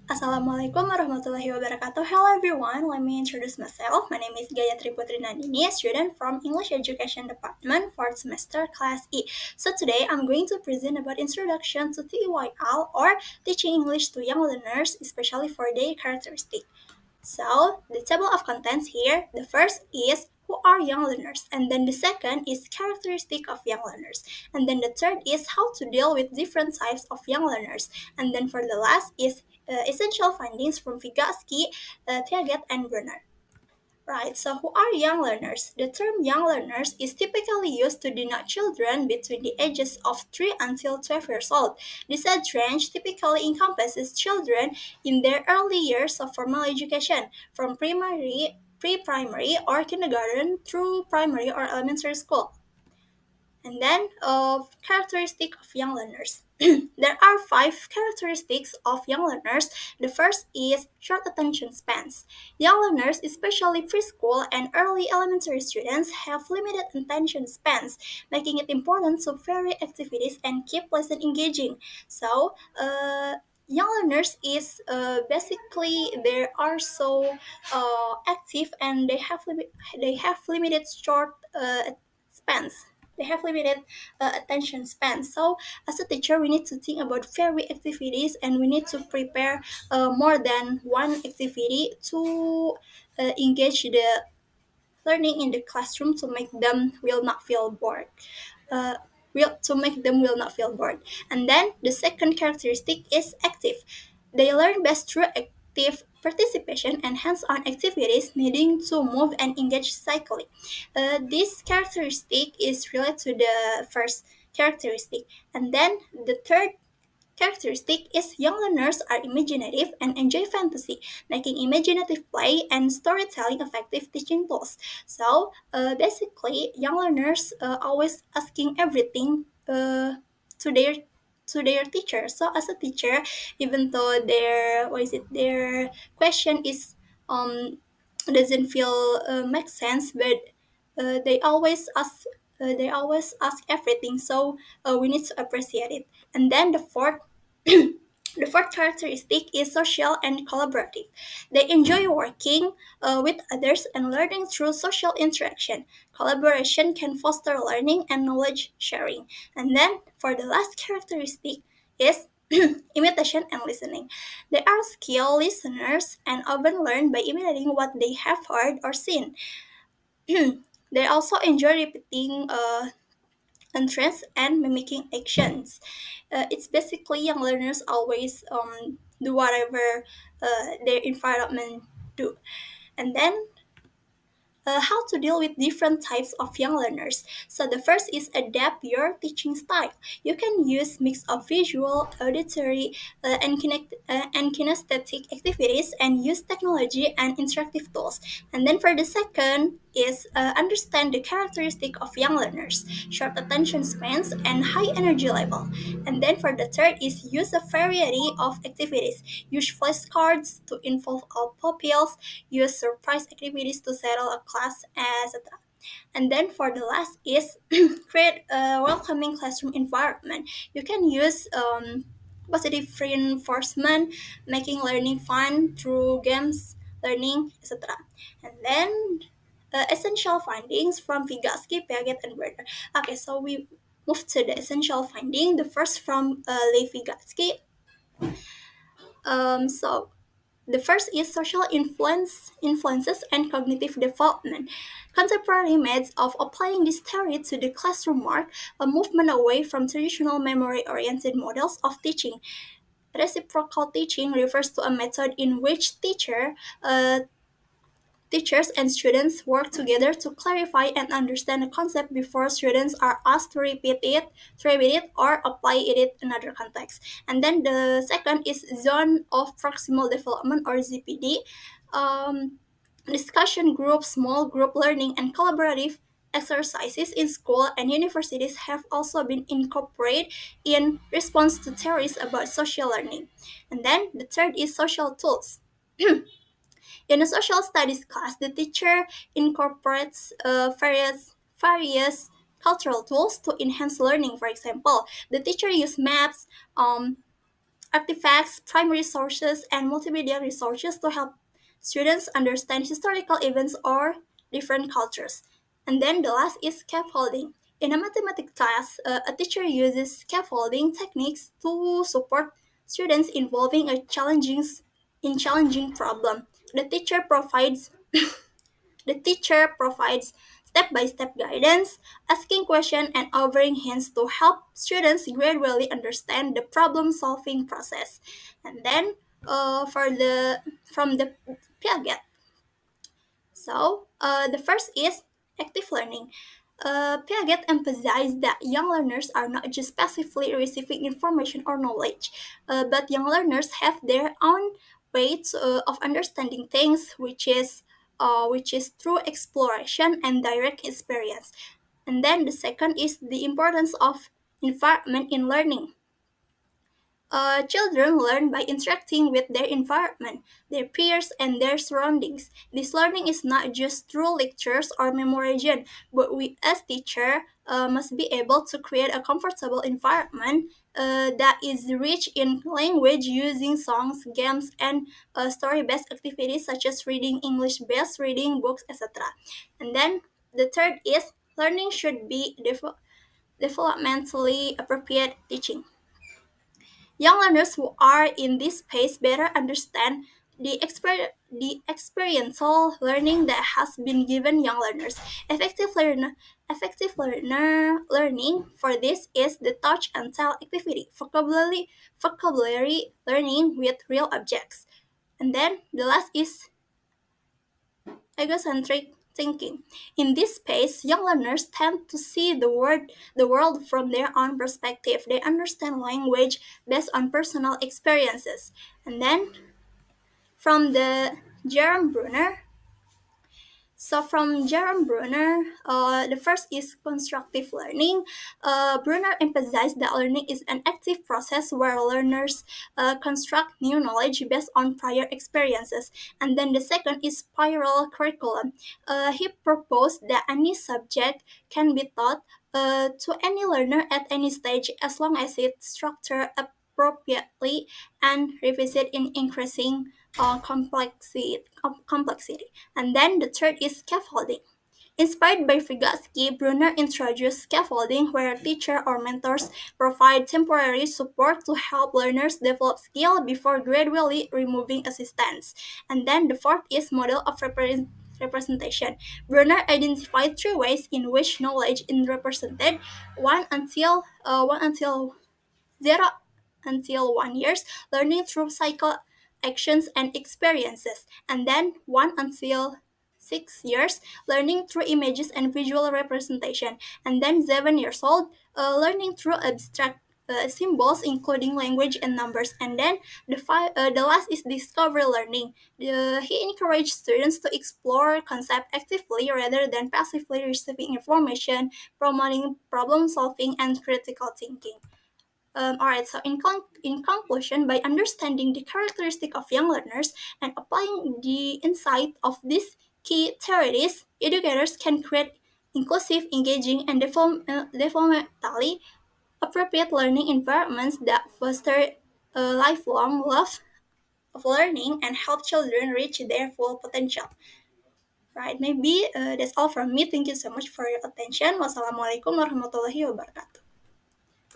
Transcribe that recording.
Assalamualaikum warahmatullahi wabarakatuh. Hello everyone, let me introduce myself. My name is Gayatri Putri Nandini, a student from English Education Department, 4th semester, Class E. So today I'm going to present about introduction to TEYL or teaching English to young learners, especially for their characteristic. So, the table of contents here, the first is who are young learners, and then the second is characteristic of young learners, and then the third is how to deal with different types of young learners, and then for the last is essential findings from Vygotsky, Piaget, and Brunner. Right, so who are young learners? The term young learners is typically used to denote children between the ages of 3 until 12 years old. This age range typically encompasses children in their early years of formal education, from pre-primary or kindergarten through primary or elementary school. And then, characteristic of young learners. There are five characteristics of young learners. The first is short attention spans. Young learners, especially preschool and early elementary students, have limited attention spans, making it important to vary activities and keep lesson engaging. So, young learners is basically they are so active and they have limited short spans. They have limited attention span. So, as a teacher, we need to think about varied activities and we need to prepare more than one activity to engage the learning in the classroom to make them will not feel bored. Uh, to make them will not feel bored. And then the second characteristic is active. They learn best through active participation and hands-on activities needing to move and engage cycling. This characteristic is related to the first characteristic. And then the third characteristic is young learners are imaginative and enjoy fantasy, making imaginative play and storytelling effective teaching tools. So basically, young learners always asking everything to their teacher. So as a teacher, even though their question is um doesn't feel make sense, but they always ask everything. So we need to appreciate it. And then the fourth the fourth characteristic is social and collaborative. They enjoy working with others and learning through social interaction. Collaboration can foster learning and knowledge sharing. And then, for the last characteristic, is imitation and listening. They are skilled listeners and often learn by imitating what they have heard or seen. They also enjoy repeating entrance and mimicking actions. It's basically young learners always do whatever their environment do. And then how to deal with different types of young learners. So the first is adapt your teaching style. You can use mix of visual, auditory, and kinesthetic activities and use technology and interactive tools. And then for the second is understand the characteristic of young learners, short attention spans and high energy level. And then for the third is use a variety of activities. Use flashcards to involve all pupils, use surprise activities to settle a class, etc. And then for the last is create a welcoming classroom environment. You can use positive reinforcement, making learning fun through games, learning, etc. And then essential findings from Vygotsky, Piaget, and Werner. Okay, so we move to the essential finding. The first from Lev Vygotsky. So the first is social influences and cognitive development. Contemporary methods of applying this theory to the classroom mark a movement away from traditional memory-oriented models of teaching. Reciprocal teaching refers to a method in which teachers and students work together to clarify and understand a concept before students are asked to repeat it or apply it in another context. And then the second is zone of proximal development or ZPD. Discussion groups, small group learning, and collaborative exercises in school and universities have also been incorporated in response to theories about social learning. And then the third is social tools. In a social studies class, the teacher incorporates various cultural tools to enhance learning. For example, the teacher uses maps, artifacts, primary sources, and multimedia resources to help students understand historical events or different cultures. And then the last is scaffolding. In a mathematics class, a teacher uses scaffolding techniques to support students involving challenging problem. The teacher provides the teacher provides step-by-step guidance, asking questions and offering hints to help students gradually understand the problem-solving process. And then for the from the Piaget. The first is active learning. Piaget emphasized that young learners are not just passively receiving information or knowledge, but young learners have their own of understanding things, which is through exploration and direct experience. And then the second is the importance of environment in learning. Children learn by interacting with their environment, their peers, and their surroundings. This learning is not just through lectures or memorization, but we, as teacher, must be able to create a comfortable environment that is rich in language using songs, games, and story-based activities such as reading English-based reading books, etc. And then the third is learning should be developmentally appropriate teaching. Young learners who are in this space better understand the experiential learning that has been given young learners. Effective learning for this is the touch and tell activity, vocabulary learning with real objects. And then the last is egocentric thinking. In this space, young learners tend to see the world from their own perspective. They understand language based on personal experiences. And then from the Jerome Bruner, the first is constructive learning. Bruner emphasized that learning is an active process where learners construct new knowledge based on prior experiences. And then the second is spiral curriculum. He proposed that any subject can be taught to any learner at any stage as long as it's structured appropriately and revisit in increasing complexity. And then the third is scaffolding. Inspired by Vygotsky, Brunner introduced scaffolding where a teacher or mentors provide temporary support to help learners develop skill before gradually removing assistance. And then the fourth is model of representation. Brunner identified three ways in which knowledge is represented: one until 0 until 1 years, learning through cycle actions and experiences, and then 1 until 6 years, learning through images and visual representation, and then 7 years old, learning through abstract symbols including language and numbers, and then the last is discovery learning. He encouraged students to explore concepts actively rather than passively receiving information, promoting problem solving and critical thinking. Alright, so in conclusion, by understanding the characteristic of young learners and applying the insight of these key theories, educators can create inclusive, engaging, and developmentally appropriate learning environments that foster a lifelong love of learning and help children reach their full potential. Right, maybe that's all from me. Thank you so much for your attention. Wassalamualaikum warahmatullahi wabarakatuh.